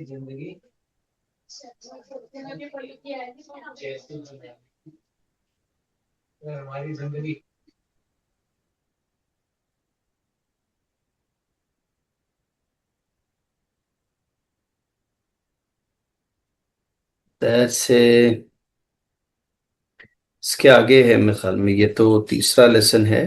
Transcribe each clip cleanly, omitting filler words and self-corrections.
जिंदगी हमारी जिंदगी। से इसके आगे है मेरे ख्याल में, ये तो तीसरा लेसन है।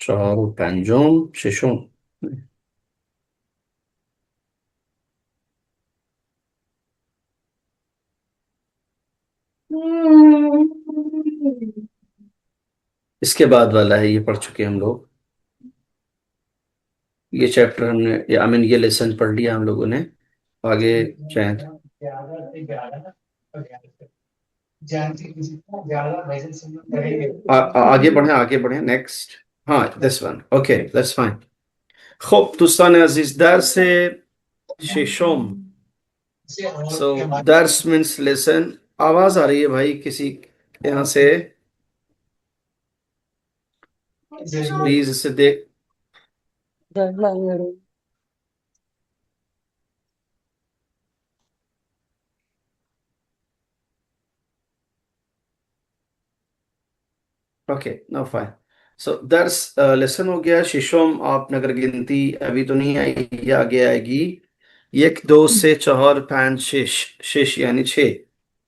चार पैंजोम शिशों। इसके बाद वाला है, ये पढ़ चुके हैं हम लोग। ये चैप्टर हमने, आई मीन ये लेसन पढ़ लिया हम लोगों ने। आगे चाहे आगे बढ़े, आगे बढ़े नेक्स्ट। हाँ, this one, okay, that's fine. खूब दोस्तान अजीज, दर्स शेशोम। सो दर्स मीन्स लेसन। आवाज आ रही है भाई किसी यहाँ से? प्लीज इसे देख। Okay, no fine. सो दर्स लेसन हो गया। शिशोम आप नगर गिनती अभी तो नहीं आई, ये आगे आएगी। एक दो से चौर पांच शेष। शेष यानी छः।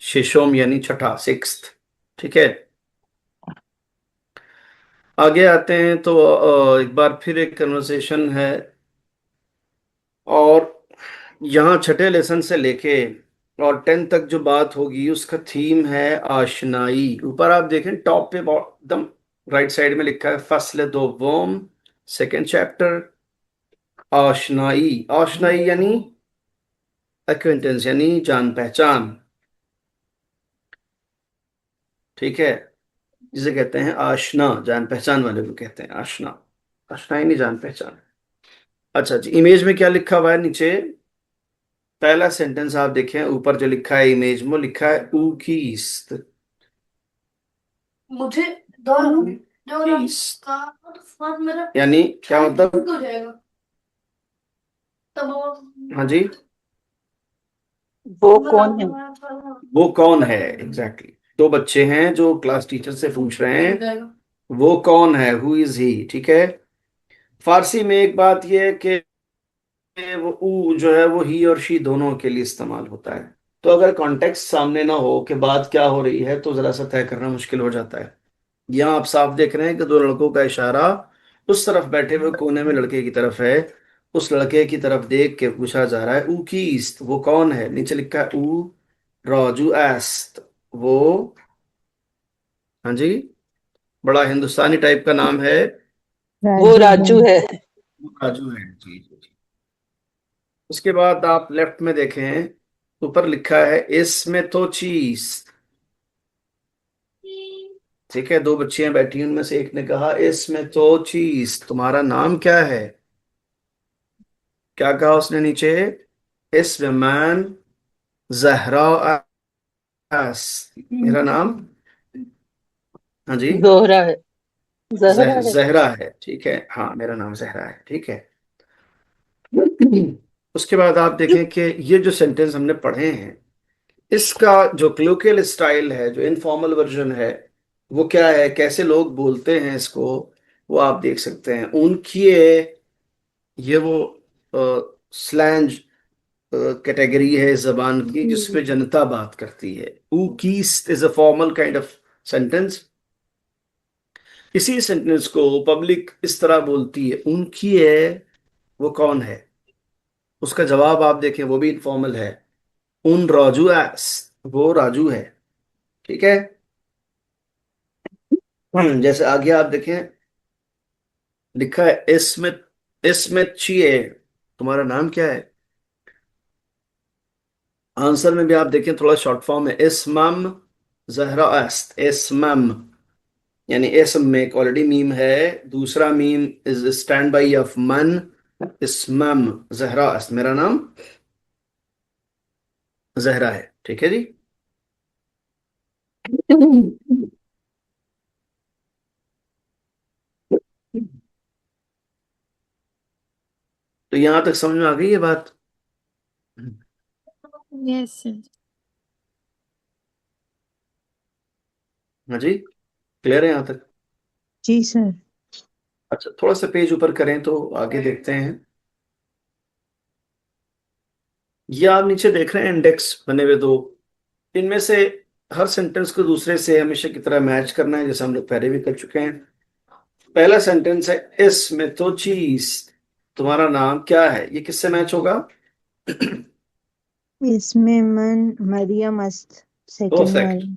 शिशोम यानी छठा, सिक्स्थ। ठीक है। आगे आते हैं तो एक बार फिर एक कन्वर्सेशन है। और यहाँ छठे लेसन से लेके और 10 तक जो बात होगी उसका थीम है आशनाई। ऊपर आप देखें टॉप पे एकदम राइट साइड में लिखा है फसल दो वोम, सेकेंड चैप्टर। आशनाई, आशनाई यानी एक्वेंटेंस, यानी जान पहचान। ठीक है। जिसे कहते हैं आशना, जान पहचान वाले को कहते हैं आशना। आशनाई नहीं, जान पहचान। अच्छा जी, इमेज में क्या लिखा हुआ है नीचे? पहला सेंटेंस आप देखें, ऊपर जो लिखा है इमेज में, लिखा है ऊ की ईस्ट। मुझे ईस्ट यानी क्या मतलब? हाँ जी। वो कौन है? वो कौन है, एग्जैक्टली exactly। दो बच्चे हैं जो क्लास टीचर से पूछ रहे हैं वो कौन है, हु इज ही। ठीक है। फारसी में एक बात यह है कि वो ऊ जो है वो ही और शी दोनों के लिए इस्तेमाल होता है। तो अगर कॉन्टेक्स्ट सामने ना हो कि बात क्या हो रही है तो जरा सा तय करना मुश्किल हो जाता है। यहाँ आप साफ देख रहे हैं कि दो लड़कों का इशारा उस तरफ बैठे हुए कोने में लड़के की तरफ है। उस लड़के की तरफ देख के पूछा जा रहा है ऊ कीस्ट, वो कौन है। नीचे लिखा है ऊ राजू एस्त, वो। हाँ जी। बड़ा हिंदुस्तानी टाइप का नाम है। वो राजू है। राजू है। वो राजू है, जी जी जी। उसके बाद आप लेफ्ट में देखें, ऊपर लिखा है इसमें तो चीज। ठीक है, दो बच्चियां बैठी, उनमें से एक ने कहा इसमें तो चीज, तुम्हारा नाम क्या है? क्या कहा उसने नीचे? इसमें मैन जहरा अस, मेरा नाम। हाँ जी। जोहरा है। जहरा है। जहरा है, ठीक है, हाँ मेरा नाम जहरा है, ठीक है। उसके बाद आप देखें कि ये जो सेंटेंस हमने पढ़े हैं, इसका जो क्लोकियल स्टाइल है, जो इनफॉर्मल वर्जन है, वो क्या है, कैसे लोग बोलते हैं इसको, वो आप देख सकते हैं। उनकी ये वो स्लैंग कैटेगरी है इस जबान की जिसपे जनता बात करती है। ऊ कीस्ट is a formal kind of sentence. इसी सेंटेंस को पब्लिक इस तरह बोलती है, उनकी है, वो कौन है। उसका जवाब आप देखें, वो भी इनफॉर्मल है। उन राजू एस, वो राजू है। ठीक है। जैसे आगे आप देखें, लिखा है इसमें, इसमें चाहिए, तुम्हारा नाम क्या है। आंसर में भी आप देखें थोड़ा शॉर्ट फॉर्म है इसमम जहरा एस्त, इसमम यानी इसम में एक ऑलरेडी मीम है, दूसरा meme is stand by of मन। इसमम जहरा एस्त, मेरा नाम जहरा है। ठीक है जी। तो यहां तक समझ में आ गई ये बात? Yes sir. हाँ जी, क्लियर है यहां तक? जी सर। अच्छा, थोड़ा सा पेज ऊपर करें तो आगे देखते हैं। ये आप नीचे देख रहे हैं इंडेक्स बने हुए दो। इनमें से हर सेंटेंस को दूसरे से हमेशा की तरह मैच करना है, जैसे हम लोग पहले भी कर चुके हैं। पहला सेंटेंस है, इसमें तो चीज, तुम्हारा नाम क्या है, ये किससे मैच होगा? इसमें मन मरियम अस्त, सेकंड परफेक्ट। वाला।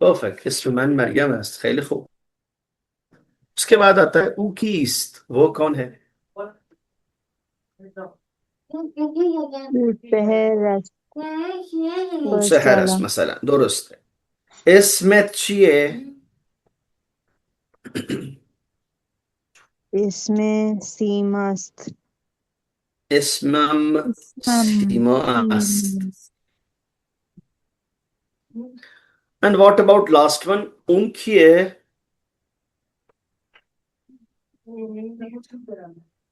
परफेक्ट, इसमें मरियम है, सही लिखो। उसके बाद आता है ऊकीस्ट, वो कौन है? पहर फर्स्ट सहरस वाला। मसला दुरुस्त है। इसमें चाहिए। इसमें सीमास्त। इसमम मम। Seema's. And what about last one, उनकी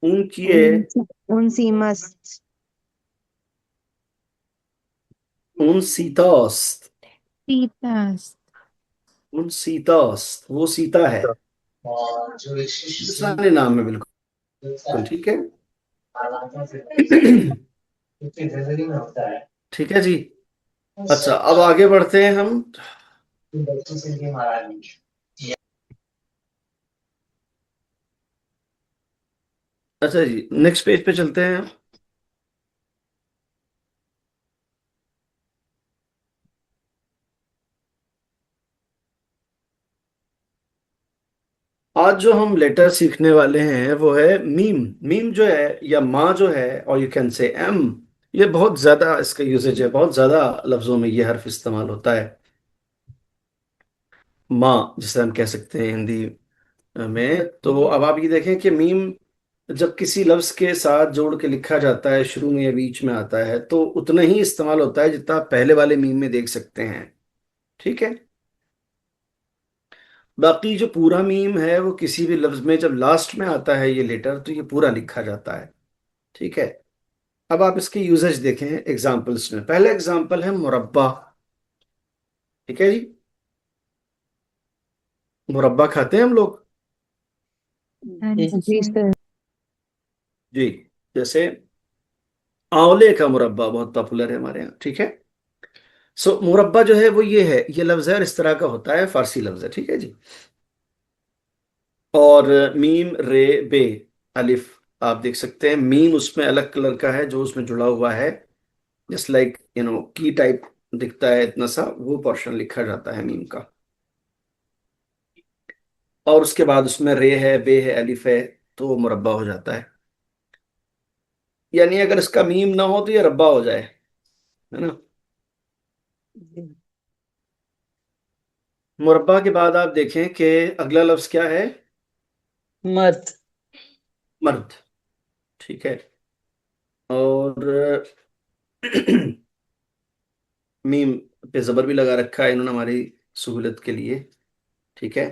उनकी उन सीमास्त। उन सीतास्त। सीतास। उन सीतास्त, वो सीता है। इंसानी नाम है बिल्कुल। ठीक है। ठीक है जी। अच्छा, अब आगे बढ़ते हैं हम। अच्छा जी, नेक्स्ट पेज पे चलते हैं। आज जो हम लेटर सीखने वाले हैं वो है मीम। मीम जो है या माँ जो है, और यू कैन से एम, ये बहुत ज्यादा इसका यूसेज है, बहुत ज्यादा लफ्जों में ये हर्फ इस्तेमाल होता है। माँ जिसे हम कह सकते हैं हिंदी में। तो अब आप ये देखें कि मीम जब किसी लफ्ज के साथ जोड़ के लिखा जाता है, शुरू में या बीच में आता है, तो उतना ही इस्तेमाल होता है जितना आप पहले वाले मीम में देख सकते हैं। ठीक है। बाकी जो पूरा मीम है वो किसी भी लफ्ज में जब लास्ट में आता है ये लेटर, तो ये पूरा लिखा जाता है। ठीक है। अब आप इसके यूजेज देखें एग्जाम्पल्स में। पहला एग्जाम्पल है मुरब्बा। ठीक है जी। मुरब्बा खाते हैं हम लोग। हाँ जी जी सर। सर। जी। जैसे आंवले का मुरब्बा बहुत पॉपुलर है हमारे यहाँ। ठीक है। सो मुरब्बा जो है वो ये लफ्ज है और इस तरह का होता है, फारसी लफ्ज है। ठीक है जी। और मीम रे बे अलिफ, आप देख सकते हैं मीम उसमें अलग कलर का है जो उसमें जुड़ा हुआ है, जस्ट लाइक की टाइप दिखता है, इतना सा वो पोर्शन लिखा जाता है मीम का। और उसके बाद उसमें रे है, बे है, अलिफ है, तो वो मुरब्बा हो जाता है। यानी अगर इसका मीम ना हो तो ये रब्बा हो जाए, है ना। मुरब्बा के बाद आप देखें कि अगला लफ्ज क्या है? मर्द। मर्द। ठीक है। और मीम पे जबर भी लगा रखा है इन्होंने हमारी सहूलत के लिए। ठीक है।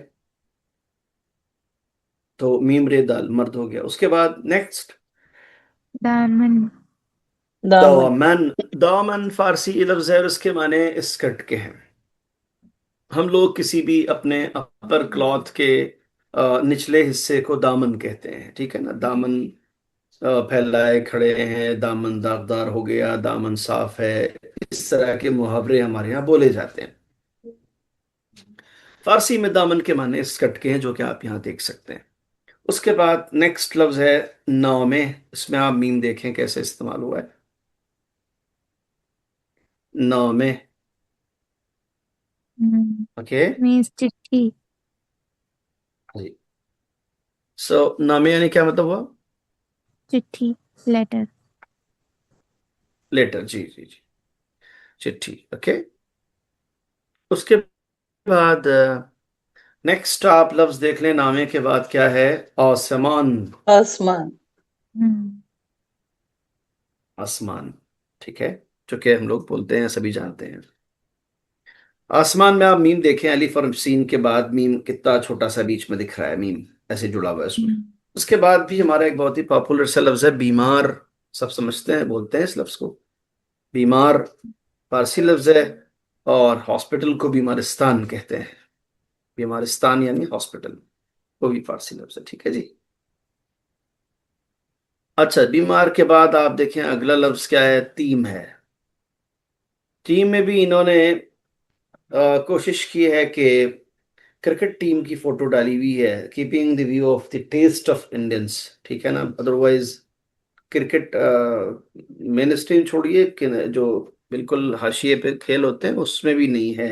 तो मीम रे दाल मर्द हो गया। उसके बाद नेक्स्ट दामन। दामन। दामन। दामन फारसी लफ्ज है और इसके माने स्कर्ट के हैं। हम लोग किसी भी अपने अपर क्लॉथ के निचले हिस्से को दामन कहते हैं। ठीक है ना। दामन फैलाए खड़े हैं, दामन दागदार हो गया, दामन साफ है, इस तरह के मुहावरे हमारे यहाँ बोले जाते हैं। फारसी में दामन के माने स्कर्ट के हैं, जो कि आप यहाँ देख सकते हैं। उसके बाद नेक्स्ट लफ्ज है नामे। इसमें आप मीम देखें कैसे इस्तेमाल हुआ है। नामे। ओके मीन्स चिट्ठी। जी। सो नामे यानी क्या मतलब हुआ? चिट्ठी। लेटर। लेटर, जी जी जी, चिट्ठी। ओके। उसके बाद नेक्स्ट आप लफ्ज देख लें नामे के बाद क्या है? आसमान। आसमान। आसमान। ठीक है। जो कि हम लोग बोलते हैं, सभी जानते हैं। आसमान में आप मीम देखें, अलिफ और सीन के बाद मीम कितना छोटा सा बीच में दिख रहा है, मीम ऐसे जुड़ा हुआ है उसमें। उसके बाद भी हमारा एक बहुत ही पॉपुलर सा लफ्ज है बीमार। सब समझते हैं, बोलते हैं इस लफ्ज को। बीमार फारसी लफ्ज है। और हॉस्पिटल को बीमारिस्तान कहते हैं। बीमारिस्तान यानी हॉस्पिटल, वो भी फारसी लफ्ज है, ठीक है जी। अच्छा, बीमार के बाद आप देखें अगला लफ्ज क्या है, टीम है। टीम में भी इन्होंने कोशिश की है कि क्रिकेट टीम की फोटो डाली हुई है, keeping the view of the test of Indians, ठीक है ना। अदरवाइज क्रिकेट मेन स्ट्रीम छोड़िए कि जो बिल्कुल हाशिए पे खेल होते हैं उसमें भी नहीं है।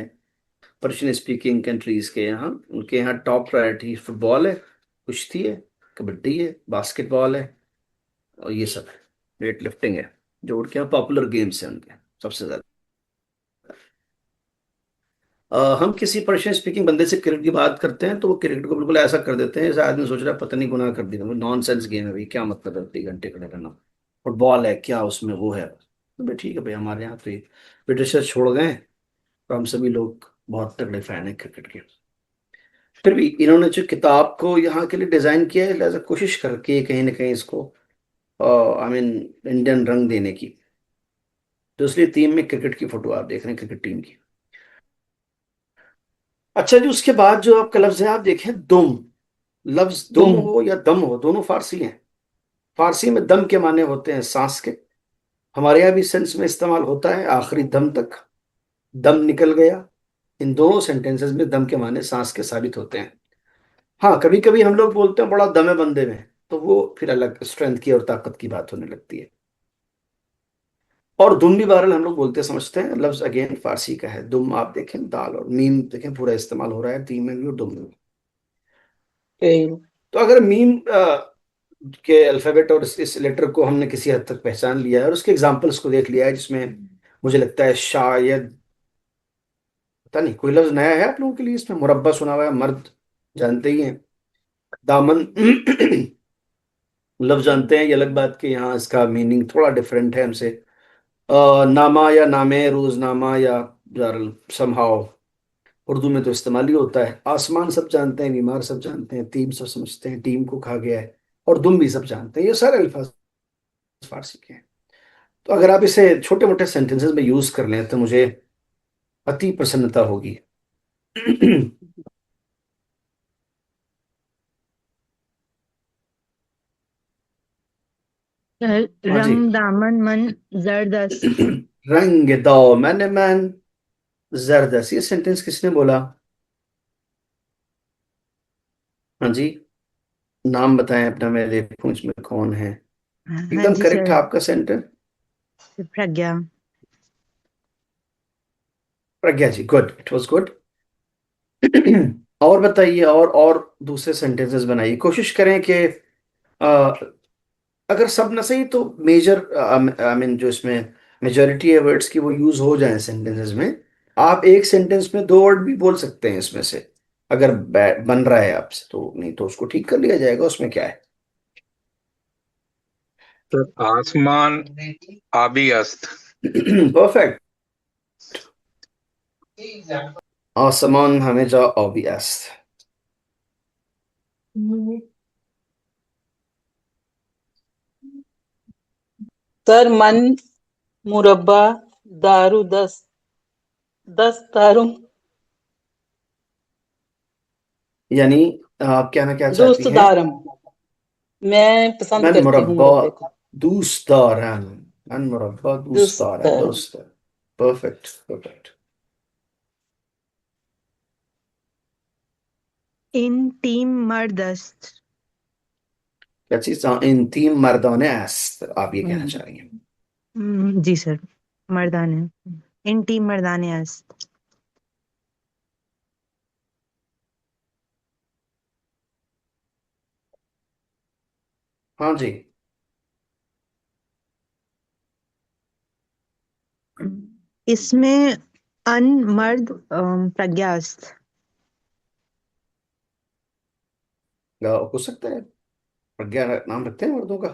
पर्शियन स्पीकिंग कंट्रीज के यहाँ, उनके यहाँ टॉप प्रायोरिटी फुटबॉल है, कुश्ती है, कबड्डी है, बास्केटबॉल है, और ये सब है, वेट लिफ्टिंग है, जो उनके यहाँ पॉपुलर गेम्स हैं उनके सबसे ज्यादा। हम किसी पर्शियन स्पीकिंग बंदे से क्रिकेट की बात करते हैं तो वो क्रिकेट को बिल्कुल ऐसा कर देते हैं जैसे आदमी सोच रहा है पता नहीं गुनाह कर दिया, नॉन सेंस गेम है भाई, क्या मतलब है 3 घंटे खड़े रहना। फुटबॉल है क्या, उसमें वो है, तो भाई ठीक है भाई, हमारे यहाँ तो ब्रिटिशर्स छोड़ गए तो हम सभी लोग बहुत तगड़े फैन हैं क्रिकेट के। फिर भी इन्होंने जो किताब को यहाँ के लिए डिजाइन किया है, लिहाजा कोशिश करके कहीं ना कहीं इसको आई मीन इंडियन रंग देने की। तो इसलिए टीम में क्रिकेट की फोटो आप देख रहे हैं, क्रिकेट टीम की। अच्छा जी, उसके बाद जो आपका लफ्ज है आप देखें दुम। लफ्ज दुम तुम। हो या दम हो, दोनों फारसी हैं। फारसी में दम के माने होते हैं सांस के। हमारे यहाँ भी सेंस में इस्तेमाल होता है आखिरी दम तक, दम निकल गया। इन दोनों सेंटेंसेस में दम के माने सांस के साबित होते हैं। हाँ, कभी कभी हम लोग बोलते हैं बड़ा दम है बंदे में, तो वो फिर अलग स्ट्रेंथ की और ताकत की बात होने लगती है। और दुम भी बहरहाल हम लोग बोलते समझते हैं, लफ्ज अगेन फारसी का है। दुम आप देखें, दाल और मीम देखें, पूरा इस्तेमाल हो रहा है टीम में भी और दुम में भी। पेड़। तो अगर मीम के अल्फाबेट और इस लेटर को हमने किसी हद तक पहचान लिया है और उसके एग्जाम्पल्स को देख लिया है, जिसमें मुझे लगता है शायद, पता नहीं, कोई लफ्ज नया है आप लोगों के लिए इसमें। मुरब्बा सुना हुआ है, मर्द जानते ही हैं। दामन लफ्ज जानते हैं, ये अलग बात कि यहाँ इसका मीनिंग थोड़ा डिफरेंट है हमसे। नामा या नामे, रोजनामा या समहाउ, उर्दू में तो इस्तेमाल ही होता है। आसमान सब जानते हैं, बीमार सब जानते हैं, टीम सब समझते हैं, टीम को कहा गया है। और दुम भी सब जानते हैं, ये सारे अल्फाज फारसी के हैं। तो अगर आप इसे छोटे मोटे सेंटेंसेस में यूज कर लें तो मुझे अति प्रसन्नता होगी। हाँ जी। रंग दामन मन जरदस्त। रंग दो मैंने मैन जरदस, ये सेंटेंस किसने बोला? हाँ जी, नाम बताएं अपना, मैं देखूं इसमें कौन है। हाँ एकदम जी करेक्ट है सर। आपका centre. Pragya. Pragya ji, good, it was good. और बताइए, और दूसरे सेंटेंसेस बनाइए, कोशिश करें कि अ, अगर सब ना सही तो मेजर आई मीन जो इसमें मेजोरिटी है वर्ड्स की वो यूज हो जाए सेंटेंसेस में। आप एक सेंटेंस में 2 वर्ड भी बोल सकते हैं इसमें से, अगर बन रहा है आपसे तो, नहीं तो उसको ठीक कर लिया जाएगा, उसमें क्या है। तो आसमान आबी अस्त। परफेक्ट। आसमान हमेशा ऑबियस। सर मन मुरब्बा दारू दस दस दारू यानी आप कहना क्या चाहती दोस्त हैं? दारम। मैं पसंद मन करती हूँ मुरब्बा मुरब्बे को। दूस्त दारन। मन मुरब्बा दूस्त दोस्त दारन, दारम। दुरुस्त है। Perfect perfect. इन टीम मर्दस्त। क्या चीज? इन तीन मर्दों ने अस्त, आप ये कहना चाह रही हैं? जी सर। मर्दाने। इन टीम मर्दाने अस्त। हाँ जी। इसमें अन मर्द प्रज्ञास्त। हो सकता है, प्रज्ञा नाम रखते हैं मर्दों का।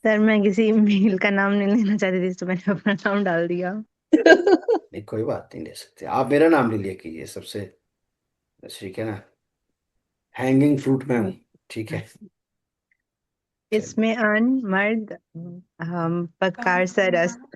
सर मैं किसी मेल का नाम नहीं लेना चाहती थी तो मैंने अपना नाम डाल दिया। नहीं, कोई बात नहीं, ले सकते आप मेरा नाम ले लिया कीजिए सबसे, ठीक है ना। हैंगिंग फ्रूट में हूँ, ठीक है। इसमें अन मर्द हम पकार सरस्त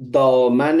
दामन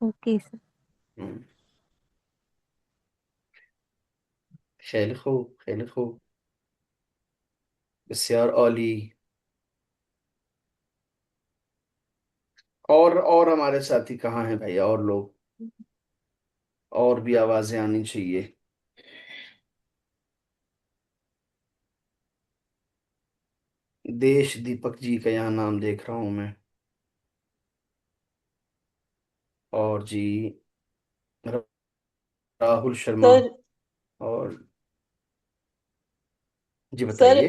ओके सर. हम्म, खैली खूब, खैली खूब, बस्यार आली. और हमारे साथी कहाँ हैं भाई, और लोग, और भी आवाजें आनी चाहिए. देश दीपक जी का यहाँ नाम देख रहा हूं मैं. और जी राहुल शर्मा. सर और जी सर बताइए.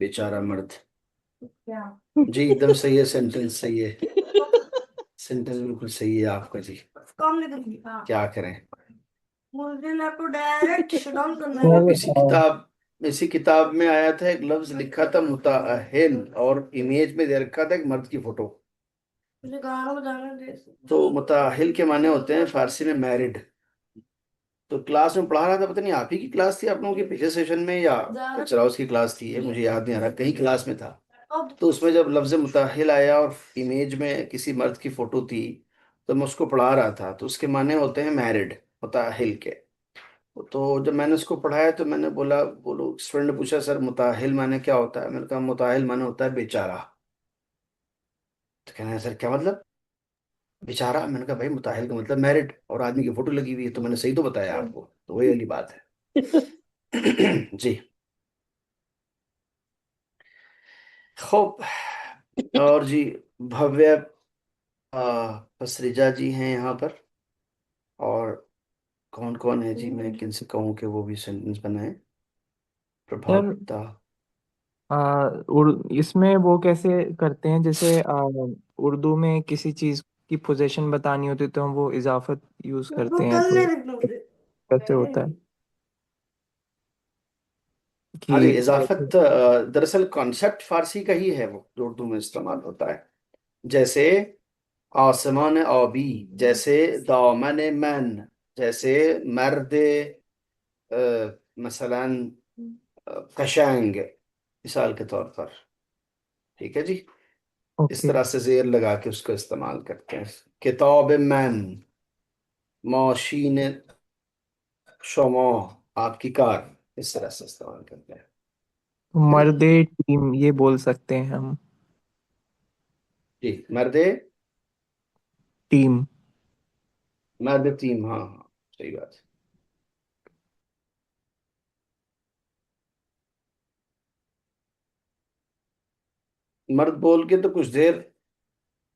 बेचारा मर्द. जी एकदम सही है, सेंटेंस सही है. सेंटेंस बिल्कुल सही है आपका जी. क्या करें. सर इसी किताब में आया था, एक लफ्ज लिखा था मुताहिल, और इमेज में दे रखा था एक मर्द की फोटो. तो मुताहिल के माने होते हैं फारसी में मैरिड. तो क्लास में पढ़ा रहा था, पता नहीं आप ही की क्लास थी, आप लोगों के पिछले सेशन में, या चराउस की क्लास थी, ये मुझे याद नहीं आ रहा, कहीं क्लास में था. तो उसमें जब लफ्ज मुताहिल आया और इमेज में किसी मर्द की फोटो थी, तो मैं उसको पढ़ा रहा था. तो उसके माने होते हैं मैरिड, मुताहिल के. तो जब मैंने उसको पढ़ाया तो मैंने बोला, बोलो स्टूडेंट ने पूछा सर मुताहिल माने क्या होता है. मैंने कहा मुताहिल माने होता है बेचारा. तो कहना है सर क्या मतलब बेचारा. मैंने कहा भाई मुताहिल का मतलब मैरिड, और आदमी की फोटो लगी हुई है. तो मैंने सही तो बताया आपको, तो वही वाली बात है. जी. खूब. और जी भव्य पसरिजा जी हैं यहाँ पर. और कौन कौन है जी, मैं किनसे कहूँ कि वो भी सेंटेंस बनाए. सर प्रभाविता. इसमें वो कैसे करते हैं, जैसे उर्दू में किसी चीज की पोजीशन बतानी होती है तो हम वो इजाफत यूज करते हैं, तो कैसे होता है हाँ जी, कि कैसे? इजाफत दरअसल कॉन्सेप्ट फारसी का ही है, वो जो उर्दू में इस्तेमाल होता है. जैसे आसमान आबी, जैसे दामन मन, जैसे मर्द मसलन कशांग, मिसाल के तौर पर. ठीक है जी. इस ओके. तरह से जेर लगा के उसको इस्तेमाल करते हैं. किताब मन, मशीन शमा, आपकी कार, इस तरह से इस्तेमाल करते हैं. तो है ना मर्दे टीम ये बोल सकते हैं हम. जी. मर्दे, टीम. मर्द टीम, हाँ हाँ, सही बात है. मर्द बोल के तो कुछ देर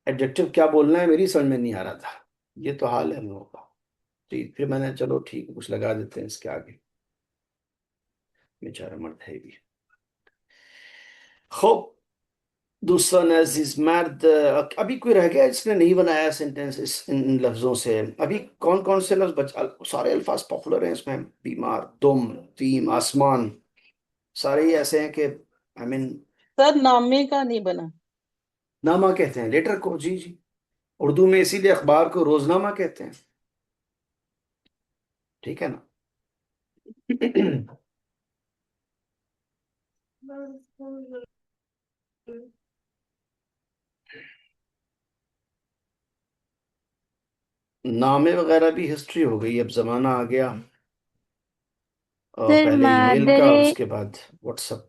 एडजेक्टिव क्या बोलना है मेरी समझ में नहीं आ रहा था. ये तो हाल है हम लोगों का. जी फिर मैंने चलो ठीक है, कुछ लगा देते हैं इसके आगे. बेचारा मर्द है भी. खूब. दूसरा नजीज मर्द. अभी कोई रह गया जिसने नहीं बनाया सेंटेंस इन लफ्जों से. अभी कौन कौन से लफ्ज बचा, सारे अल्फाज पॉपुलर हैं इसमें. बीमार, दुम, तीम, आसमान, सारे ही ऐसे हैं कि आई मीन. सर नामे का नहीं बना. नामा कहते हैं लेटर को, जी जी. उर्दू में इसीलिए अखबार को रोजनामा कहते हैं. ठीक है ना. नामे वगैरह भी हिस्ट्री हो गई, अब जमाना आ गया. सर पहले ईमेल का और मादरे उसके बाद व्हाट्सएप.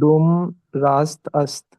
दुम रास्त अस्त.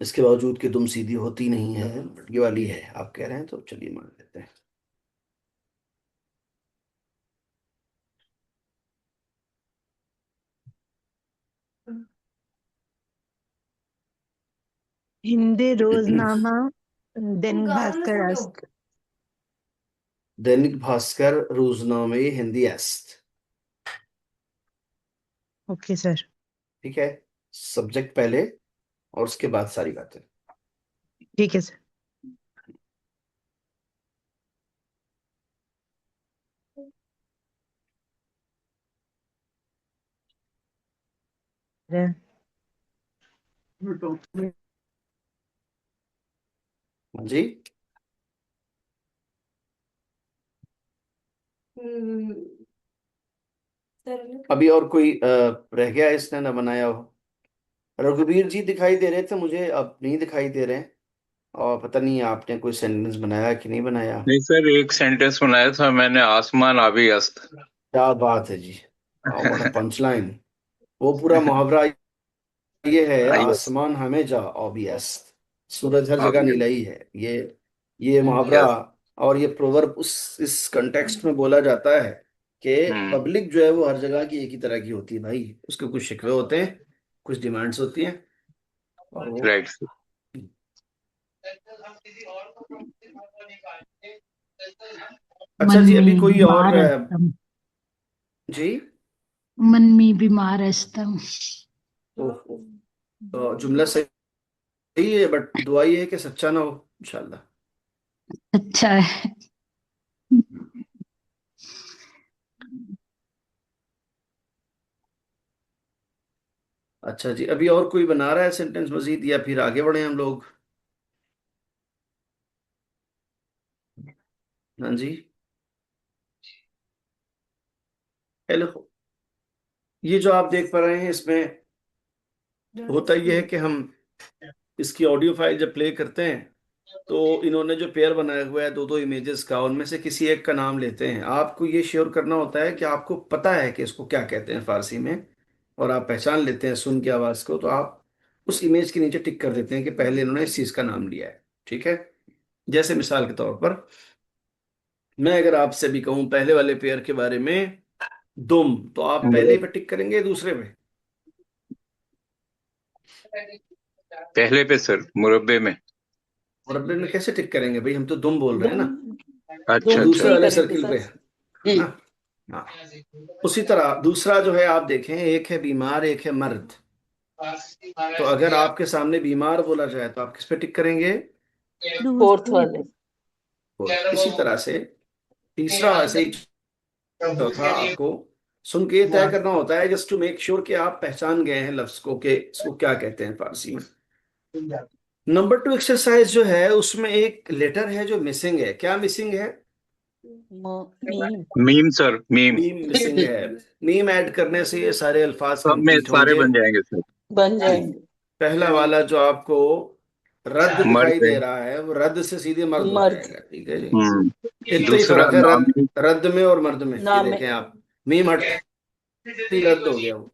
इसके बावजूद कि दुम सीधी होती नहीं है, ये वाली है, आप कह रहे हैं तो चलिए मान लेते हैं. हिंदी रोजनामा दैनिक भास्कर अस्त। दैनिक भास्कर रोजनामे हिंदी अस्त। Okay sir. ठीक है, सब्जेक्ट पहले और उसके बाद सारी बातें। ठीक है सर। हाँ जी। अभी और कोई रह गया इसने ना बनाया हो? रघुवीर जी दिखाई दे रहे थे मुझे, अब नहीं दिखाई दे रहे हैं। और पता नहीं आपने कोई सेंटेंस बनाया कि नहीं बनाया। नहीं सर, एक सेंटेंस बनाया था मैंने, आसमान आबी अस्त। क्या बात है जी, व्हाट अ पंचलाइन। वो पूरा मुहावरा ये है, आइए, आसमान हमें जा ऑबियस, सूरज हर जगह आबी नीला ही है। ये मुहावरा यस। और ये प्रोवर्ब उस इस कंटेक्स्ट में बोला जाता है कि हम्म। पब्लिक जो है वो हर जगह की एक ही तरह की होती है भाई। उसके कुछ शिकवे होते हैं, कुछ डिमांड्स होती हैं, और वो। राइट। अच्छा मन जी, अभी में कोई और बीमार अस्तम। जी। मन में बीमार अस्तम। ओहो, तो जुमला सही है, बट दुआ ये है कि सच्चा ना हो इंशाल्लाह। अच्छा है। अच्छा जी, अभी और कोई बना रहा है सेंटेंस मजीद, या फिर आगे बढ़े हम लोग? हाँ जी, हेलो। ये जो आप देख पा रहे हैं, इसमें होता यह है कि हम इसकी ऑडियो फाइल जब प्ले करते हैं तो इन्होंने जो पेयर बनाया हुआ है दो दो इमेजेस का, उनमें से किसी एक का नाम लेते हैं। आपको ये श्योर करना होता है कि आपको पता है कि इसको क्या कहते हैं फारसी में, और आप पहचान लेते हैं सुन के आवाज को, तो आप उस इमेज के नीचे टिक कर देते हैं कि पहले इन्होंने इस चीज का नाम लिया है। ठीक है, जैसे मिसाल के तौर पर मैं अगर आपसे भी कहूं पहले वाले पेयर के बारे में दुम, तो आप पहले पे टिक करेंगे दूसरे पे? पहले पे सर, मुरब्बे में। मुरब्बे में कैसे टिक करेंगे भाई, हम तो दुम बोल रहे हैं ना, अच्छा दोनों अच्छा। दूसरे पे ही वाले करेंगे सर्किल पे सर। है ना। हाँ, उसी तरह दूसरा जो है आप देखें, एक है बीमार, एक है मर्द। तो अगर आपके सामने बीमार बोला जाए तो आप किस पे टिक करेंगे? फोर्थ दूसरे वाले। और इसी तरह से तीसरा, ऐसे ही चौथा, आपको सुन के ये तय करना होता है जस्ट टू मेक श्योर कि आप पहचान गए हैं लफ्ज को कि इसको क्या कहते हैं फारसी में। नंबर 2 एक्सरसाइज जो है उसमें एक लेटर है जो मिसिंग है। क्या मिसिंग है? Meme. Meme sir, meme. Meme missing है। मीम ऐड करने से ये सारे अल्फाज सब में कंप्लीट सारे होंगे। बन जाएंगे सर। बन जी, जाएंगे। पहला वाला जो आपको रद्द दिखाई मर्द है। दे रहा है वो रद्द से सीधे मर्द हो मर्द। जाएगा। ठीक है जी, इतना ही दूसरा फर्क है रद्द, नामी। रद्द में और मर्द में। ये नाम है। देखें आप, मीम हटती ही रद्द हो गया वो।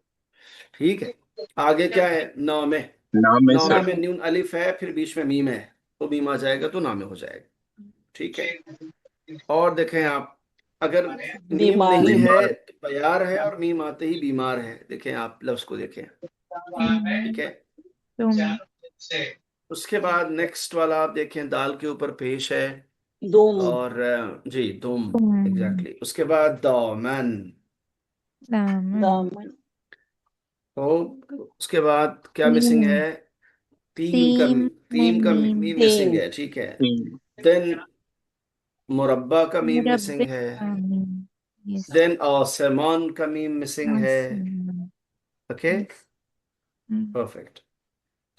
ठीक है, आगे क्या है? नौ में, नाम है नौमे सर। नाम में है। न्यून अलिफ है, फिर बीच में मीम है, तो मीम आ जाएगा तो नामे हो जाएगा। ठीक है, और देखें आप, अगर मीम बीमार। नहीं है बीमार। तो तैयार है, और मीम आते ही बीमार है। देखें आप लफ्ज को देखें। ठीक है, तुम उसके बाद नेक्स्ट वाला आप देखें, दाल के ऊपर पेश है, दुम। और जी तुम, तुम एग्जैक्टली। उसके बाद दामन, दामन दामन। तो उसके बाद क्या मिसिंग मीम है? तीम का, सीम में तीम का मीम मीम मिसिंग टीम। है। ठीक है, देन मुरब्बा का मीम मुरब्बे मिसिंग है, का मीम यस देन आसमान का मीम मिसिंग है। आसमान ओके, यस परफेक्ट।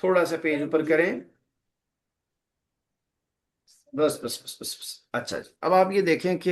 थोड़ा सा पेज ऊपर करें, बस बस बस बस बस। अच्छा जी, अब आप ये देखें कि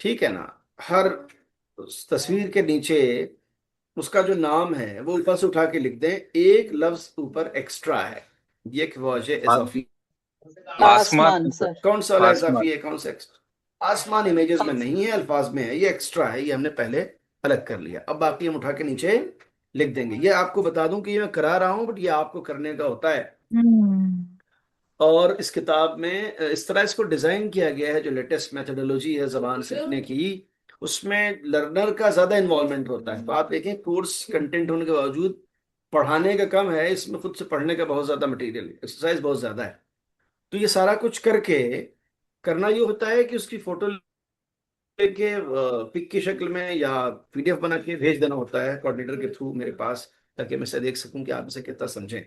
ठीक है ना, हर उस तस्वीर के नीचे उसका जो नाम है वो ऊपर से उठा के लिख दें, एक लफ्ज ऊपर एक्स्ट्रा है, ये एक वाजे इजाफी। आसमान आसमान है सर। सर। कौन सा वाला आसमान। इजाफी है, कौन सा आसमान इमेजेस में नहीं है, अल्फाज में है, ये एक्स्ट्रा है, ये हमने पहले अलग कर लिया। अब बाकी हम उठा के नीचे लिख देंगे। ये आपको बता दूं कि ये मैं करा रहा हूं, बट ये आपको करने का होता है। और इस किताब में इस तरह इसको डिजाइन किया गया है, जो लेटेस्ट मेथोडोलॉजी है जबान सीखने की, उसमें लर्नर का ज्यादा इन्वॉल्वमेंट होता है। तो आप देखें कोर्स कंटेंट होने के बावजूद पढ़ाने का कम है, इसमें खुद से पढ़ने का बहुत ज्यादा मटेरियल, एक्सरसाइज बहुत ज्यादा है। तो ये सारा कुछ करके करना ये होता है कि उसकी फोटो लेके पिक की शक्ल में या पीडीएफ बना के भेज देना होता है कोऑर्डिनेटर के थ्रू मेरे पास, ताकि मैं इसे देख सकूं कि आप इसे कितना समझें।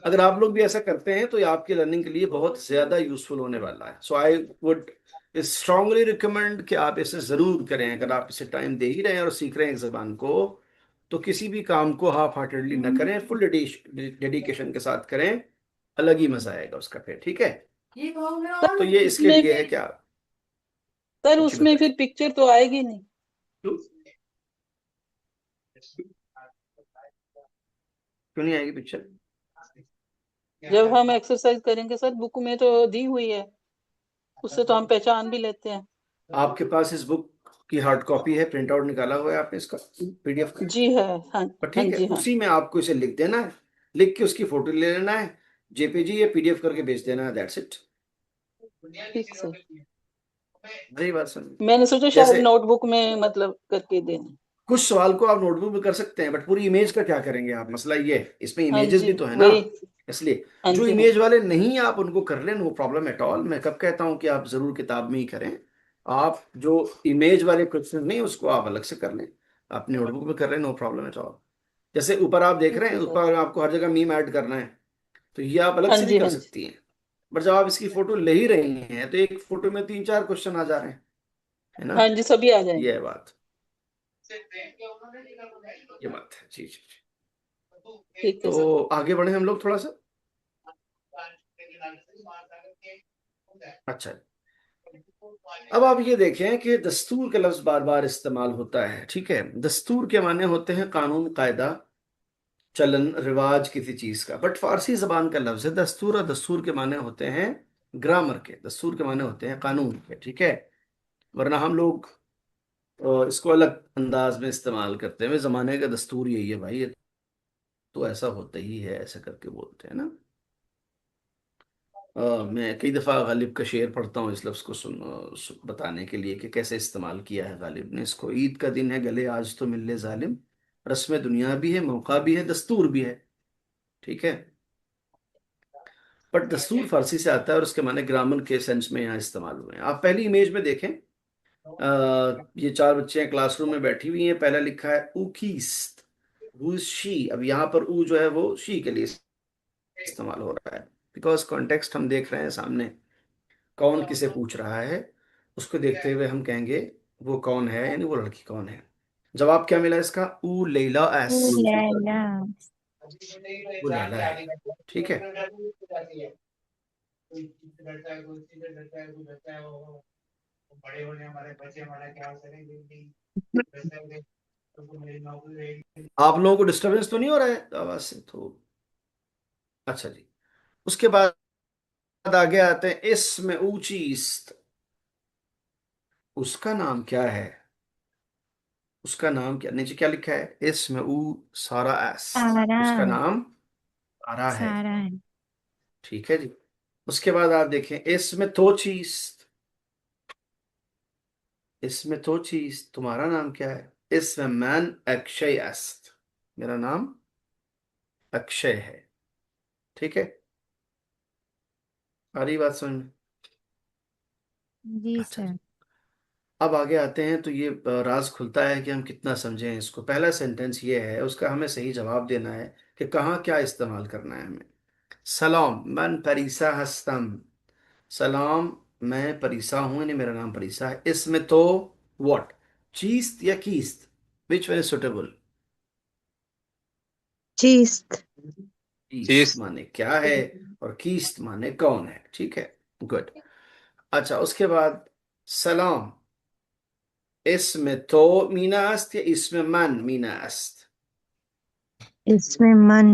अगर आप लोग भी ऐसा करते हैं तो ये आपकी लर्निंग के लिए बहुत ज्यादा यूजफुल होने वाला है। सो आई वुड स्ट्रांगली रिकमेंड कि आप इसे जरूर करें। अगर आप इसे टाइम दे ही रहे हैं और सीख रहे हैं एक जबान को, तो किसी भी काम को हाफ हार्टेडली न करें, फुल डेडिकेशन के साथ करें, अलग ही मजा आएगा उसका फिर। ठीक है, तो ये इसके उसमें लिए है क्या। सर जी उसमें बताइए। फिर पिक्चर तो आएगी नहीं। क्यों क्यों नहीं आएगी पिक्चर। जब हम एक्सरसाइज करेंगे सर, बुक में तो दी हुई है, उससे तो हम पहचान भी लेते हैं। आपके पास इस बुक की हार्ड कॉपी है, प्रिंट आउट निकाला हुआ है आपने इसका पीडीएफ का। जी है। हाँ पर हाँ ठीक है, जी हाँ। उसी में आपको इसे लिख देना है, लिख के उसकी फोटो ले लेना है, जेपीजी या पीडीएफ करके भेज देना है, दैट्स इट। ठीक सर। वही बात सुन। मैंने सोचा शायद जैसे नोटबुक में मतलब करके देना। कुछ सवाल को आप नोटबुक में कर सकते हैं, बट पूरी इमेज का क्या करेंगे आप, मसला ये है, इसमें हाँ इमेजेस जी भी तो है ना। वही। इसलिए हाँ जो जी हाँ। इमेज वाले नहीं आप उनको कर लें, नो प्रॉब्लम एट ऑल। मैं कब कहता हूं कि आप जरूर किताब में ही करें। आप जो इमेज वाले क्वेश्चन नहीं उसको आप अलग से कर लें, अपने नोटबुक में कर लें, नो प्रॉब्लम एट ऑल। जैसे ऊपर आप देख ठीक रहे हैं, है सर। ऊपर आपको हर जगह मीम ऐड करना है, तो ये आप अलग हाँ से भी जी कर हाँ जी। सकती हैं। बट जब आप इसकी फोटो ले ही रही हैं तो एक फोटो में 3-4 क्वेश्चन आ जा रहे हैं, है ना। हाँ जी सभी आ ये जाएंगे। है बात, ये बात है। जी जी जी। ठीक है सर। तो आगे बढ़े हम लोग थोड़ा सा। अच्छा, अब आप ये देखें कि दस्तूर का लफ्ज बार बार इस्तेमाल होता है। ठीक है, दस्तूर के माने होते हैं कानून, कायदा, चलन, रिवाज किसी चीज का। बट फारसी जबान का लफ्ज है दस्तूर, और दस्तूर के माने होते हैं ग्रामर के, दस्तूर के माने होते हैं कानून के। ठीक है, वरना हम लोग इसको अलग अंदाज में इस्तेमाल करते हैं। जमाने का दस्तूर यही है भाई, ये तो ऐसा होता ही है, ऐसा करके बोलते हैं ना। मैं कई दफ़ा गालिब का शेर पढ़ता हूँ इस लफ्ज़ को बताने के लिए कि कैसे इस्तेमाल किया है गालिब ने इसको। ईद का दिन है गले आज तो मिल ले जालिम, रस्म दुनिया भी है, मौका भी है, दस्तूर भी है। ठीक है, बट दस्तूर फारसी से आता है और उसके माने ग्रामर के सेंस में यहाँ इस्तेमाल हुए हैं। आप पहली इमेज में देखें, ये 4 बच्चे हैं क्लासरूम में बैठी हुई हैं। पहला लिखा है ऊकीस्ट, हु इज शी। अब यहाँ पर ऊ जो है वो शी के लिए इस्तेमाल हो रहा है, बिकॉज कॉन्टेक्स्ट हम देख रहे हैं सामने, कौन किसे पूछ रहा है, उसको देखते हुए हम कहेंगे वो कौन है, यानी वो लड़की कौन है। जवाब क्या मिला इसका, ऊ Laila S, Ooh la la. वो लैला है। ठीक है, आप लोगों को डिस्टरबेंस तो नहीं हो रहा है आवाज से तो। अच्छा जी, उसके बाद आगे आते हैं इसमें ऊंची इस्त, उसका नाम क्या है, उसका नाम क्या, नीचे क्या लिखा है, इसमें ऊ सारा एस, उसका Sarah. नाम सारा है। Sarah. ठीक है जी, उसके बाद आप देखें इसमें तो चीज, इसमें तो चीज, तुम्हारा नाम क्या है, इसमें मैन अक्षय अस्त, मेरा नाम अक्षय है। ठीक है, आ रही बात समझ में। जी अच्छा जी, सर। अब आगे आते हैं तो ये राज खुलता है कि हम कितना समझें इसको। पहला सेंटेंस ये है, उसका हमें सही जवाब देना है कि कहाँ क्या इस्तेमाल करना है हमें। सलाम मन परीसा हस्तम, सलाम मैं परीसा हूं, यानी मेरा नाम परीसा है। इसमें तो व्हाट, चीस्त या कीस्त, विच वन इज सुटेबल। चीस्त। कीस्त चीज। माने क्या है और कीस्त माने कौन है। ठीक है, गुड। अच्छा, उसके बाद सलाम, इसमें तो मीना अस्त या इसमें मन मीना अस्त। इसमें मन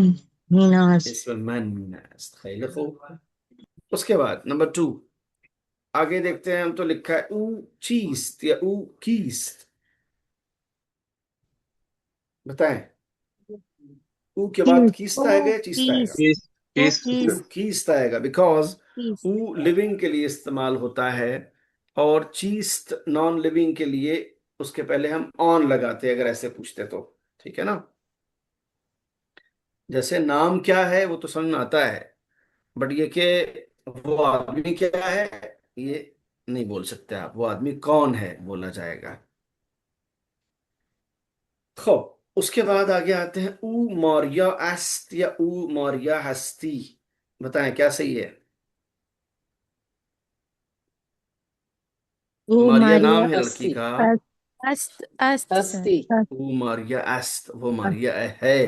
मीनाज। इसमें मन मीना अस्त, खैर खूब। उसके बाद नंबर 2, आगे देखते हैं हम, तो लिखा है ऊ चीस्त या ऊ कीस्त, बताएं। ऊ के बाद कीस। कीस्त आएगा या चीस्त आएगा। Keys. चीज। Oh चीज। keys. कीस्त आएगा, बिकॉज Keys. ऊ लिविंग के लिए इस्तेमाल होता है, और चीस्ट नॉन लिविंग के लिए उसके पहले हम ऑन लगाते अगर ऐसे पूछते तो, ठीक है ना। जैसे नाम क्या है वो तो समझ में आता है, बट ये कि वो आदमी क्या है ये नहीं बोल सकते आप। वो आदमी कौन है बोला जाएगा। खब उसके बाद आगे आते हैं ऊ मौर्या एस्त या ऊ मौर्या हस्ती। बताएं क्या सही है। वो मारिया मारिया नाम है लड़की हस्ती। का। अस्त अस्त सर हस्ती। ऊ मारिया एस्त, वो मारिया है।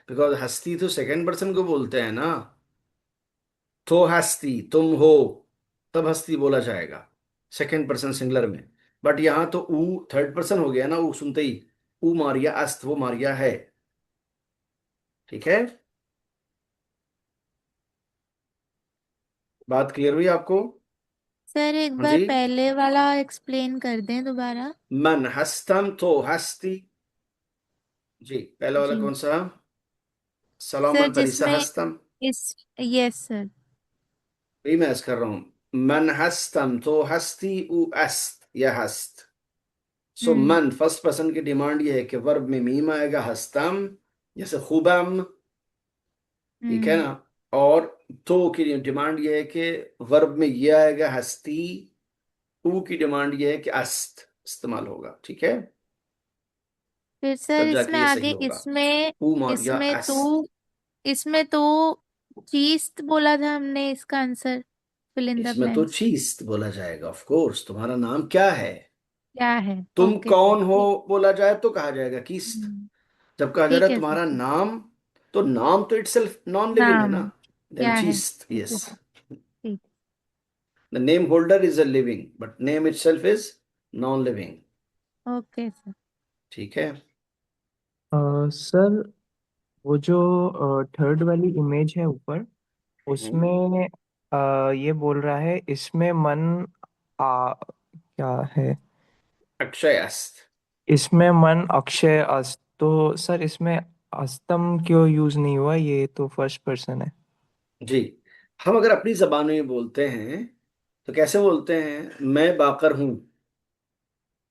बिकॉज हस्ती तो सेकंड पर्सन को बोलते हैं ना। तो हस्ती तुम हो, तब हस्ती बोला जाएगा सेकंड पर्सन सिंगुलर में। बट यहां तो ऊ थर्ड पर्सन हो गया ना, ऊ सुनते ही। ऊ मारिया अस्त, वो मारिया है। ठीक है, बात क्लियर हुई आपको। सर एक हाँ बार जी। पहले वाला एक्सप्लेन कर दें दोबारा। मन हस्तम तो हस्ती। जी पहला वाला जी कौन सा। सर सलोमन परिसा जिसमें हस्तम। इस यस सर। रीमैच कर रहा हूं। मन हस्तम तो हस्ती उ अस्त या हस्त। सो हम्म मन फर्स्ट पर्सन की डिमांड ये है कि वर्ब में मीम आएगा हस्तम, जैसे खुबम। ठीक है हम्म ना। और तो की डिमांड ये है कि वर्ब में ये आएगा हस्ती। ऊ की डिमांड ये है कि अस्त इस्तेमाल होगा। ठीक है, फिर सर तब इसमें जाके ये सही आगे होगा। इसमें ऊ या इसमें अस्त। तो इसमें तो चीज बोला था हमने इसका आंसर। फिल इन द इसमें तो ब्लैंक्स चीज बोला जाएगा ऑफ कोर्स। तुम्हारा नाम क्या है। क्या है। तुम ओके सर कौन हो ठीक। बोला जाए तो कहा जाएगा कीस्ट। हम्म, जब कहा जा रहा ठीक है है तुम्हारा सर। नाम, तो नाम तो इटसेल्फ नॉन लिविंग है नाम ना। देन क्या है। चीस्ट, यस। ठीक है, ठीक। The name holder is a living but name itself is non living. Okay sir. ठीक है। सर वो जो थर्ड वाली इमेज है ऊपर, हम्म, उसमें ये बोल रहा है इसमें मन क्या है। अक्षय अस्त। इसमें मन अक्षय अस्त, तो सर इसमें अस्तम क्यों यूज नहीं हुआ, ये तो फर्स्ट पर्सन है। जी, हम अगर अपनी जबान में बोलते हैं तो कैसे बोलते हैं। मैं बाकर हूं,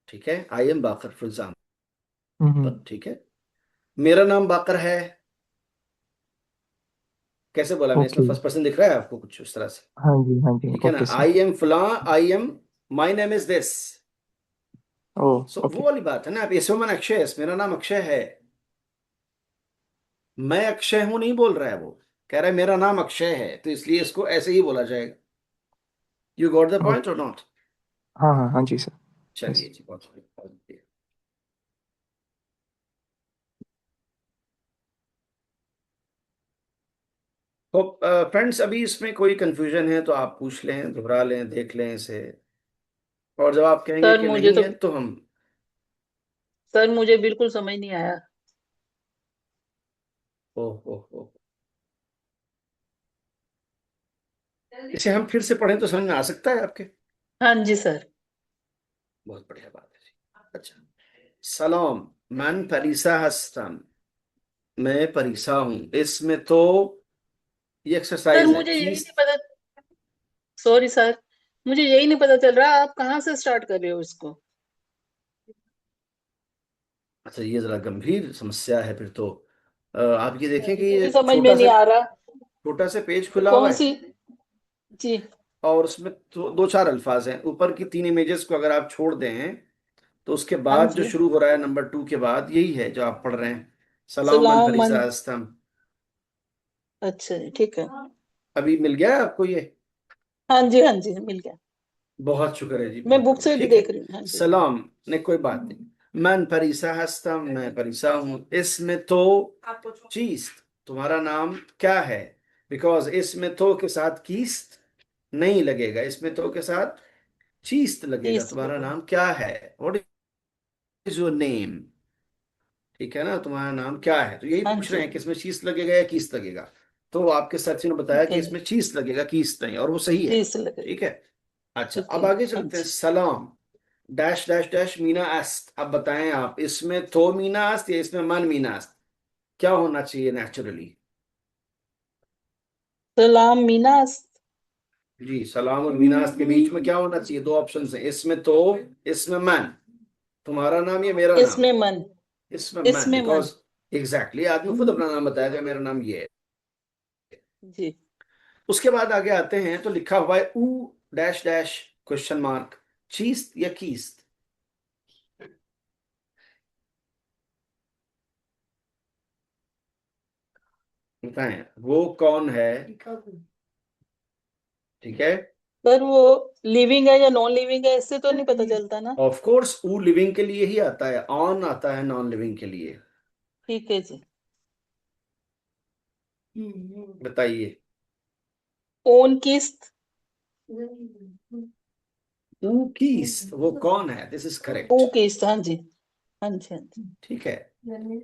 ठीक है, I am Baqar for hmm. Example. ठीक है, मेरा नाम बाकर है। कैसे बोला मैं, इसमें ओके। फर्स्ट पर्सन दिख रहा है आपको कुछ उस तरह से। हाँ जी हाँ जी, ठीक है ना, ओके सर। आई एम फला, I am, my name is this. Oh so वो ओके। वाली बात है ना। अब इसमें मन अक्षय है, मेरा नाम अक्षय है। मैं अक्षय हूं नहीं बोल रहा है वो, कह रहा है मेरा नाम अक्षय है, तो इसलिए इसको ऐसे ही बोला जाएगा। यू गॉट द पॉइंट और नॉट। हाँ हाँ हाँ जी सर। चलिए यस। जी, बहुत बढ़िया, बहुत बढ़िया। तो फ्रेंड्स अभी इसमें कोई कंफ्यूजन है तो आप पूछ लें, दोहरा लें, देख लें इसे। और जब आप कहेंगे सर कि मुझे नहीं तो है तो हम। सर मुझे बिल्कुल समझ नहीं आया। ओ इसे हम फिर से पढ़ें तो समझ में आ सकता है आपके। हाँ जी सर। बहुत बढ़िया बात है जी। अच्छा, सलाम। मन परिसा हस्तम, मैं परिसा हूं। इसमें तो ये सर एक्सरसाइज है मुझे यही की। नहीं पता। सॉरी सर, मुझे यही नहीं पता चल रहा आप कहाँ से स्टार्ट कर रहे हो इसको। अच्छा, ये जरा गंभीर समस्या है फिर तो। आप ये देखें कि मुझे ये भी समझ में नहीं आ रहा। छोटा से पेज खुला हुआ कौन है। सी। जी। और उसमें तो दो चार अल्फाज हैं। ऊपर की तीन इमेजेस को अगर आप छोड़ दें तो उसके हाँ बाद जो जी। शुरू हो रहा है नंबर 2 के बाद, यही है जो आप पढ़ रहे हैं। सलाम मन सलाम मन। फरीसा अस्तम। अच्छा जी ठीक है। अभी मिल गया है आपको ये। हाँ जी हाँ जी मिल गया। बहुत शुक्र है जी, मैं बहुत बुक बढ़िया। से भी ठीक है, देख रही हूँ। हाँ जी। सलाम ने कोई बात नहीं। मन फरीसा हस्तम, मैं फरीसा हूं। इसमें तो चीज, तुम्हारा नाम क्या है। बिकॉज इसमें तो के साथ कीस्ट नहीं लगेगा, इसमें तो के साथ चीज लगेगा। 30 तुम्हारा लगेगा। नाम क्या है, व्हाट इज योर नेम। ठीक है ना, तुम्हारा नाम क्या है, तो यही हाँ पूछ रहे जी हैं कि इसमें चीज लगेगा या कीस लगेगा। तो आपके साथी ने बताया ठीक कि है जी। इसमें चीज लगेगा, कीस नहीं, और वो सही है। 30 लगेगा। ठीक है। अच्छा, ठीक अब है आगे हाँ चलते हैं। जी। सलाम डैश डैश डैश मीना अस्त। अब बताएं आप, इसमें तो मीना अस्त या इसमें मन मीना अस्त, क्या होना चाहिए नेचुरली। सलाम मीनास। जी, सलाम और विनाश के बीच में क्या होना चाहिए? दो ऑप्शन है, इसमें तो, इसमें मैन। तुम्हारा नाम या मेरा नाम? इसमें मन। इसमें मैन, इसमें मन। बिकॉज एग्जैक्टली आदमी खुद अपना नाम बताएगा, मेरा नाम ये है। जी। उसके बाद आगे आते हैं तो लिखा हुआ है ऊ डैश डैश क्वेश्चन मार्क, चीस्त या कीस्त? बताएं, वो कौन है? ठीक है। पर वो लिविंग है या नॉन लिविंग है इससे तो नहीं पता चलता ना। ऑफ कोर्स ऊ लिविंग के लिए ही आता है, ऑन आता है नॉन लिविंग के लिए। ठीक है जी। बताइए। ओन किस्त। ऊ कीस्त, वो कौन है? This is oh correct. किस्त, हाँ जी। हाँ जी, हाँ जी। ठीक है।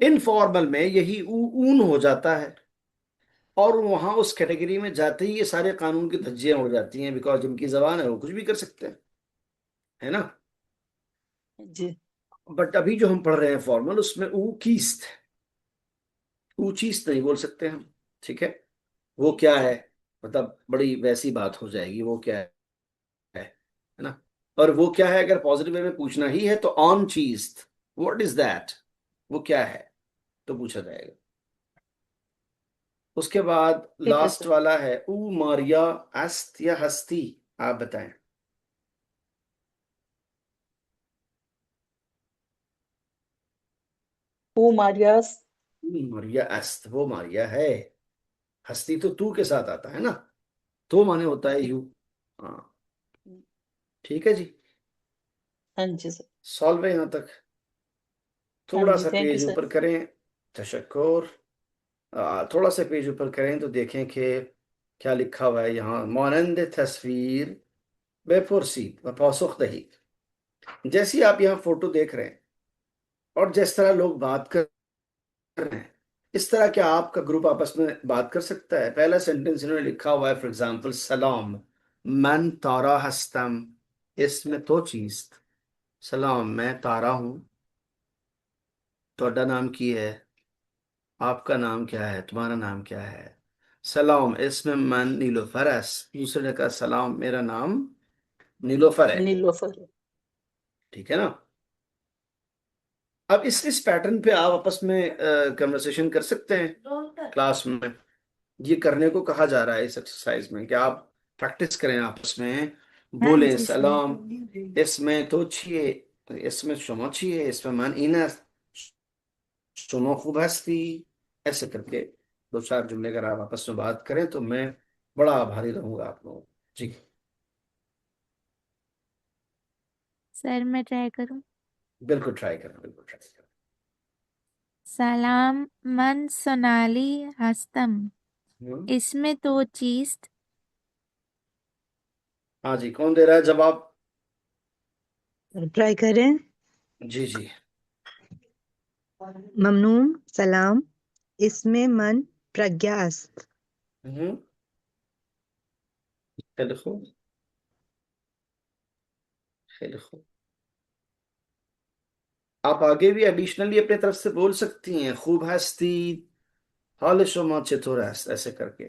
इनफॉर्मल में यही ऊन हो जाता है, और वहां उस कैटेगरी में जाते ही ये सारे कानून की धज्जियां उड़ जाती हैं, बिकॉज जिनकी जबान है वो कुछ भी कर सकते हैं, है ना। जी। बट अभी जो हम पढ़ रहे हैं फॉर्मल, उसमें ऊ कीस्त, ऊ चीज नहीं बोल सकते हम। ठीक है। वो क्या है, मतलब बड़ी वैसी बात हो जाएगी, वो क्या है ना। और वो क्या है, अगर पॉजिटिव वे में पूछना ही है तो ऑन चीज, व्हाट इज दैट, वो क्या है, तो पूछा जाएगा। उसके बाद ठीक है लास्ट सर। वाला है ऊ मारिया अस्त या हस्ती, आप बताएं। ओ मारियास। मारिया अस्त, वो मारिया है। हस्ती तो तू के साथ आता है ना, तो माने होता है यू। हाँ, ठीक है जी। हाँ जी सर। सॉल्व है यहाँ तक? हाँ थोड़ा जी, सा थैंक यू पेज सर। ऊपर करें। तशक्कुर। थोड़ा सा पेज ऊपर करें तो देखें कि क्या लिखा हुआ है यहाँ। मानंद तस्वीर बेपुरसी व पासुख दही, जैसी आप यहाँ फोटो देख रहे हैं और जिस तरह लोग बात कर रहे हैं, इस तरह क्या आपका ग्रुप आपस में बात कर सकता है? पहला सेंटेंस इन्होंने लिखा हुआ है, फॉर एग्जाम्पल, सलाम मन तारा हस्तम, इसमें तो चीज, सलाम मैं तारा हूं, ਤੁਹਾਡਾ नाम की है, आपका नाम क्या है, तुम्हारा नाम क्या है। सलाम इसमें मन नीलोफर है, दूसरे ने कहा सलाम मेरा नाम नीलोफर है। नीलोफर। ठीक है ना। अब इस पैटर्न पे आप आपस में कन्वर्सेशन कर सकते हैं क्लास में। ये करने को कहा जा रहा है इस एक्सरसाइज में कि आप प्रैक्टिस करें आपस में, बोले सलाम इसमें तो छिए, इसमें शुमा छिए, इसमें मन इना शुमा खूब हस्ती, ऐसे करके दो चार जुमले अगर आप आपस में बात करें तो मैं बड़ा आभारी रहूंगा आप लोगों को। जी, सर मैं ट्राई करूं? बिल्कुल ट्राई करें, बिल्कुल ट्राई करें। सलाम मन सोनाली हस्तम, इसमें तो चीज। हाँ जी, कौन दे रहा है जवाब? ट्राई करें। जी जी। ममनून सलाम, इसमें मन प्रज्ञास्त। हम्म, खिलखो, खिलखो। आप आगे भी एडिशनली अपने तरफ से बोल सकती हैं, खूब हस्ती, हालिश चतुर ऐसे करके।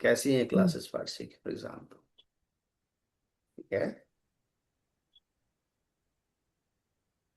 कैसी हैं क्लासेस फारसी की, फॉर एग्जाम्पल। ठीक है।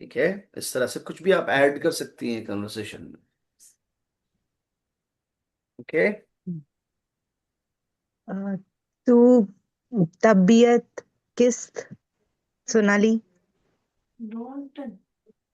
ठीक है। इस तरह से कुछ भी आप ऐड कर सकती हैं कन्वर्सेशन में। ओके। तो तबीयत किस्त सोनाली।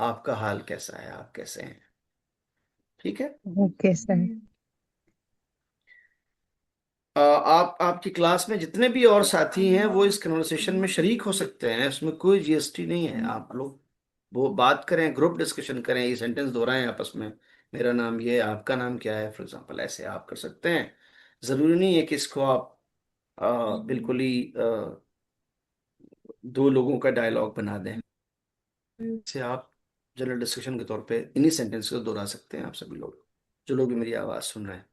आपका हाल कैसा है, आप कैसे हैं। ठीक है। Okay sir. आप आपकी क्लास में जितने भी और साथी हैं वो इस कन्वर्सेशन में शरीक हो सकते हैं, इसमें कोई जीएसटी नहीं है। आप लोग वो बात करें, ग्रुप डिस्कशन करें, ये सेंटेंस दोहराएं आपस में, मेरा नाम ये है, आपका नाम क्या है, फॉर एग्जांपल, ऐसे आप कर सकते हैं। जरूरी नहीं है कि इसको आप बिल्कुल ही दो लोगों का डायलॉग बना दें। से आप जनरल डिस्कशन के तौर पे इन्हीं सेंटेंस को दोहरा सकते हैं आप सभी लोग, जो लोग भी मेरी आवाज़ सुन रहे हैं।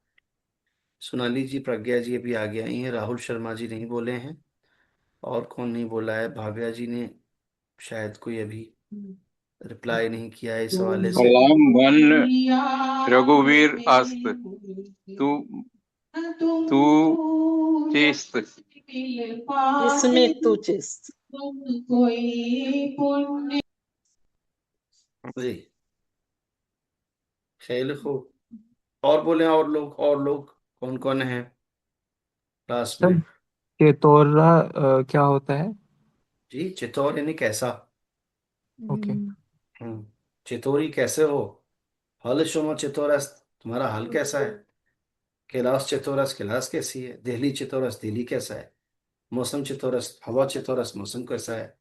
सोनाली जी, प्रज्ञा जी अभी आगे आई हैं, राहुल शर्मा जी नहीं बोले हैं। और कौन नहीं बोला है? भाव्या जी ने शायद कोई अभी रिप्लाई नहीं किया है इस हवाले से। कलाम वन रघुवीर आस्त तू तू चेस्त इसमें तू चेस्ट। जी, खेल को और बोले, और लोग कौन कौन है क्लास में? सर केतोरा क्या होता है? जी, चितौर यानी कैसा? ओके। हम्म, चितौरी कैसे हो? हाल शोमा चितौरस, तुम्हारा हाल कैसा है? कैलाश चितौरस, कैलाश कैसी है? दिल्ली चितौरस, दिल्ली कैसा है? मौसम चितौरस, हवा चितौरस, मौसम कैसा है?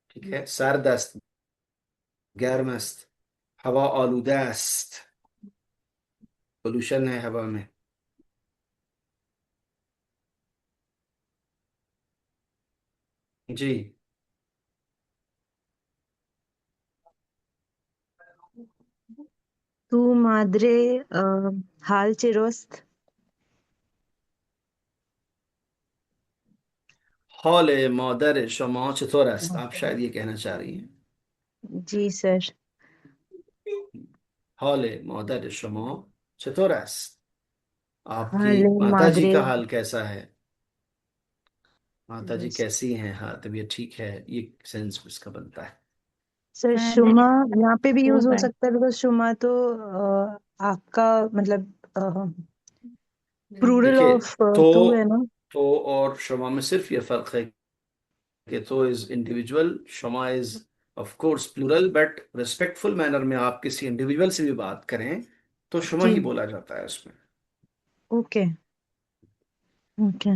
ठीक है। सर्दस्त, गर्मस्त, हवा आलूदस्त, पोल्यूशन है हवा में। जी, तू माद्रे हाल चिरोस्त। हॉले मॉडर शमा चितौरस, आप शायद ये कहना चाह रही हैं। जी सर। हॉले मॉडर शमा चितौरस, आपकी हाले माता जी माद्रे। का हाल कैसा है? माता जी कैसी हैं? हाँ, तबीयत ठीक है, ये सेंस इसका बनता है। सर मैंने शुमा यहाँ पे भी दो यूज हो बार सकता है, बिकॉज शुमा तो आपका मतलब प्लूरल देखिए, ऑफ तो तू है ना। और शमा में सिर्फ ये फर्क है कि तो इज इंडिविजुअल, शमा is of course plural, but respectful manner में आप किसी इंडिविजुअल से भी बात करें तो शमा जी। ही बोला जाता है उसमें। ओके। ओके।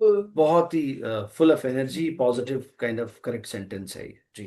बहुत ही full of energy, positive kind of correct sentence है ये। जी,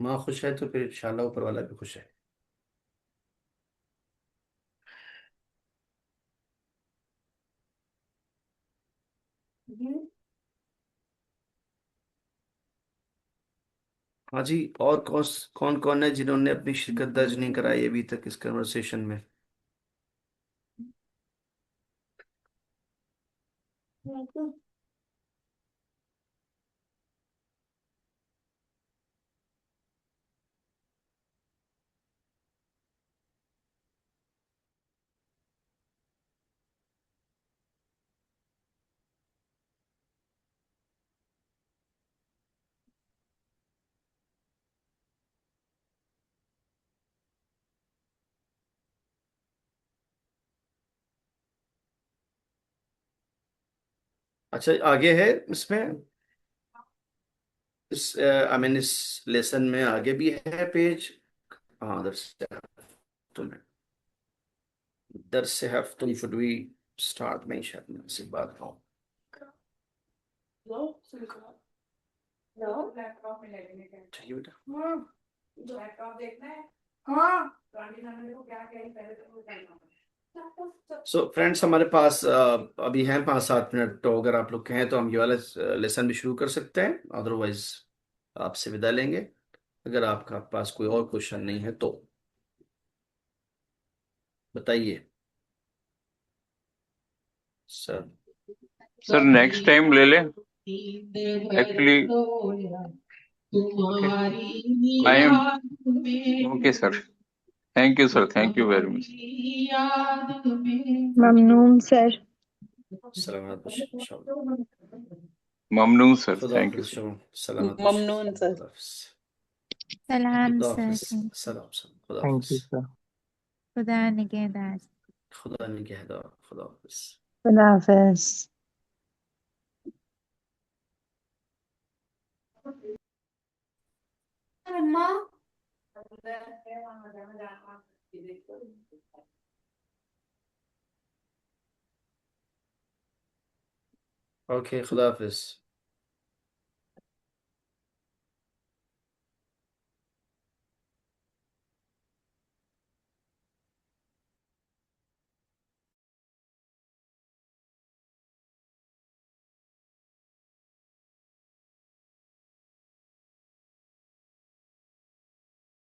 माँ खुश है तो फिर इंशाल्लाह ऊपर वाला भी खुश है। हाँ जी, और कौन कौन है जिन्होंने अपनी शिरकत दर्ज नहीं कराई अभी तक इस कन्वर्सेशन में? अच्छा, आगे है इसमें, इस आई मीन इस लेसन में आगे भी है पेज। हाँ, तुम्हें दर्स से हफ्तुम शुड वी स्टार्ट में शायद मैं से बात कहूँ। ठीक है बेटा। सो फ्रेंड्स, हमारे पास अभी हैं 5-7 मिनट, तो अगर आप लोग कहें तो हम ये वाला लेसन भी शुरू कर सकते हैं, अदरवाइज आपसे विदा लेंगे अगर आपका पास कोई और क्वेश्चन नहीं है तो। बताइए सर। सर नेक्स्ट टाइम ले लें actually I am okay sir thank you very much Mamnoon sir. सलामत ममनून सर खुदा थैंक यू हाफिज सर शमा, सलामत ममनून सर। खुदा हाफिज। सलाम खुदा सर, हाफिज, थैंक यू। सलाम सलाम, खुदा थैंक हाफिज। You sir. खुदा निगहदार। खुदा निगहदार, खुदा हाफिज। खुदा हाफिज। ओके, खुदा हाफिज।